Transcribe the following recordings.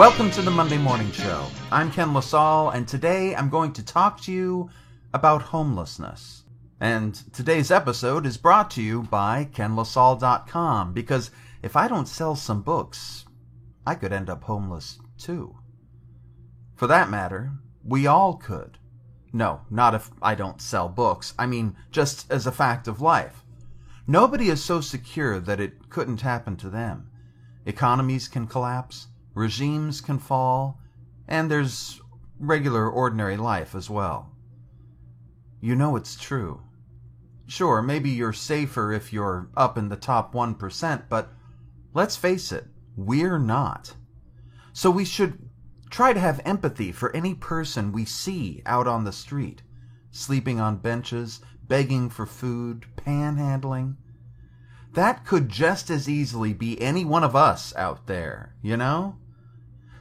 Welcome to the Monday Morning Show. I'm Ken LaSalle, and today I'm going to talk to you about homelessness. And today's episode is brought to you by KenLaSalle.com, because if I don't sell some books, I could end up homeless too. For that matter, we all could. No, not if I don't sell books. I mean, just as a fact of life. Nobody is so secure that it couldn't happen to them. Economies can collapse. Regimes can fall, and there's regular, ordinary life as well. You know it's true. Sure, maybe you're safer if you're up in the top 1%, but let's face it, we're not. So we should try to have empathy for any person we see out on the street, sleeping on benches, begging for food, panhandling. That could just as easily be any one of us out there, you know?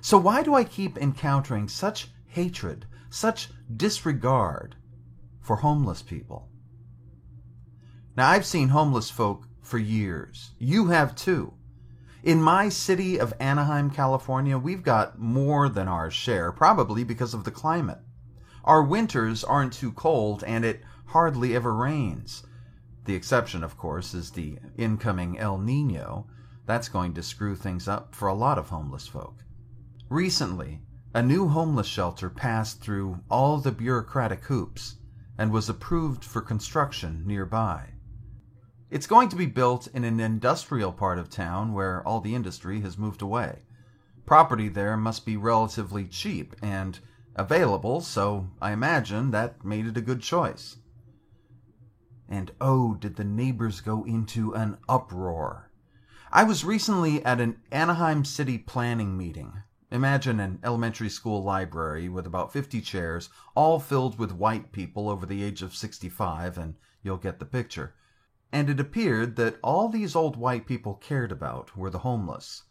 So why do I keep encountering such hatred, such disregard for homeless people? Now, I've seen homeless folk for years. You have too. In my city of Anaheim, California, we've got more than our share, probably because of the climate. Our winters aren't too cold, and it hardly ever rains. The exception, of course, is the incoming El Nino. That's going to screw things up for a lot of homeless folk. Recently, a new homeless shelter passed through all the bureaucratic hoops and was approved for construction nearby. It's going to be built in an industrial part of town where all the industry has moved away. Property there must be relatively cheap and available, so I imagine that made it a good choice. And oh, did the neighbors go into an uproar. I was recently at an Anaheim City planning meeting. Imagine an elementary school library with about 50 chairs, all filled with white people over the age of 65, and you'll get the picture. And it appeared that all these old white people cared about were the homeless.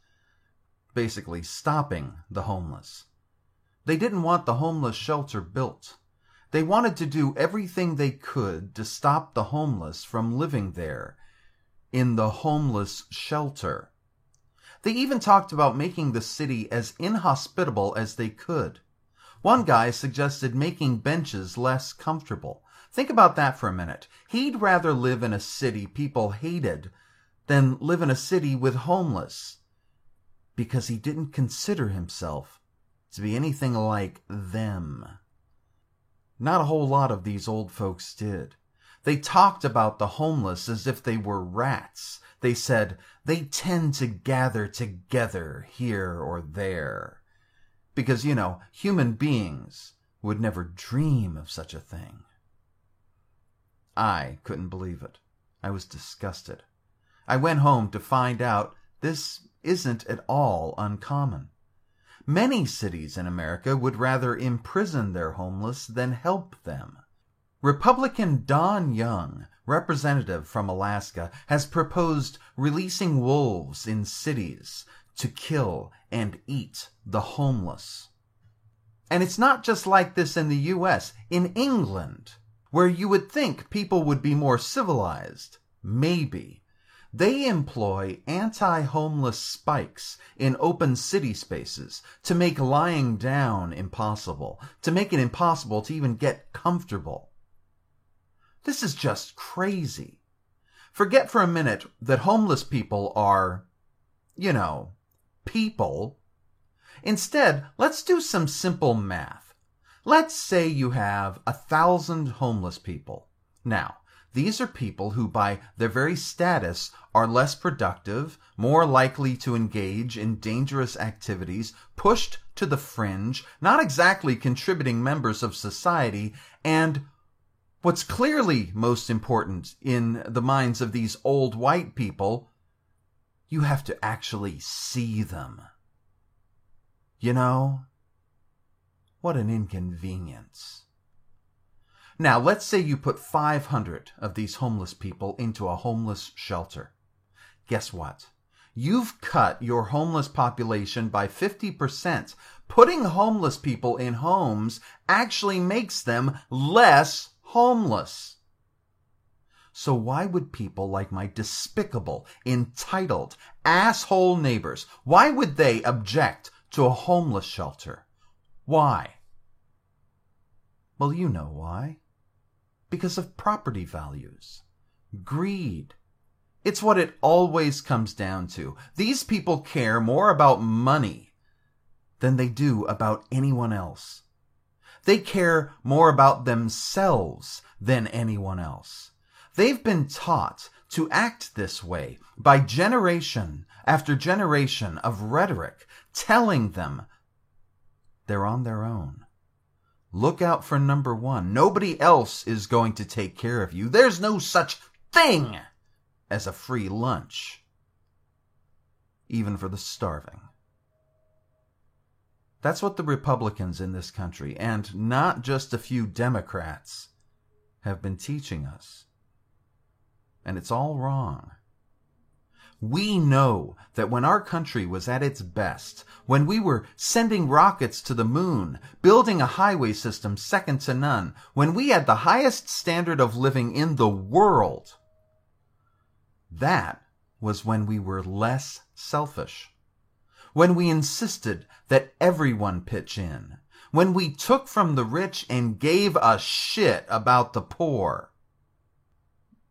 Basically, stopping the homeless. They didn't want the homeless shelter built. They wanted to do everything they could to stop the homeless from living there, in the homeless shelter. They even talked about making the city as inhospitable as they could. One guy suggested making benches less comfortable. Think about that for a minute. He'd rather live in a city people hated than live in a city with homeless, because he didn't consider himself to be anything like them. Not a whole lot of these old folks did. They talked about the homeless as if they were rats. They said, they tend to gather together here or there. Because, human beings would never dream of such a thing. I couldn't believe it. I was disgusted. I went home to find out this isn't at all uncommon. Many cities in America would rather imprison their homeless than help them. Republican Don Young, representative from Alaska, has proposed releasing wolves in cities to kill and eat the homeless. And it's not just like this in the U.S. In England, where you would think people would be more civilized, maybe, they employ anti-homeless spikes in open city spaces to make lying down impossible, to make it impossible to even get comfortable. This is just crazy. Forget for a minute that homeless people are, people. Instead, let's do some simple math. Let's say you have 1,000 homeless people. Now, these are people who, by their very status, are less productive, more likely to engage in dangerous activities, pushed to the fringe, not exactly contributing members of society, and what's clearly most important in the minds of these old white people, you have to actually see them. What an inconvenience. Now, let's say you put 500 of these homeless people into a homeless shelter. Guess what? You've cut your homeless population by 50%. Putting homeless people in homes actually makes them less homeless. So why would people like my despicable, entitled, asshole neighbors, why would they object to a homeless shelter. Why? Well, you know why. Because of property values. Greed. It's what it always comes down to. These people care more about money than they do about anyone else. They care more about themselves than anyone else. They've been taught to act this way by generation after generation of rhetoric telling them they're on their own. Look out for number one. Nobody else is going to take care of you. There's no such thing as a free lunch, even for the starving. That's what the Republicans in this country, and not just a few Democrats, have been teaching us. And it's all wrong. We know that when our country was at its best, when we were sending rockets to the moon, building a highway system second to none, when we had the highest standard of living in the world, that was when we were less selfish. When we insisted that everyone pitch in. When we took from the rich and gave a shit about the poor.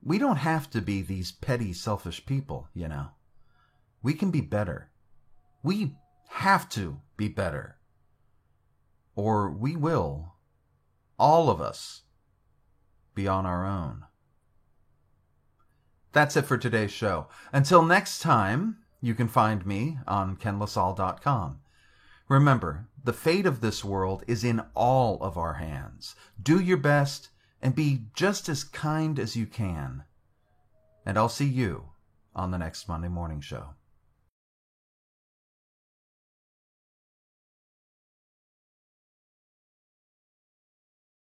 We don't have to be these petty, selfish people, you know. We can be better. We have to be better. Or we will, all of us, be on our own. That's it for today's show. Until next time, you can find me on KenLaSalle.com. Remember, the fate of this world is in all of our hands. Do your best and be just as kind as you can. And I'll see you on the next Monday Morning Show.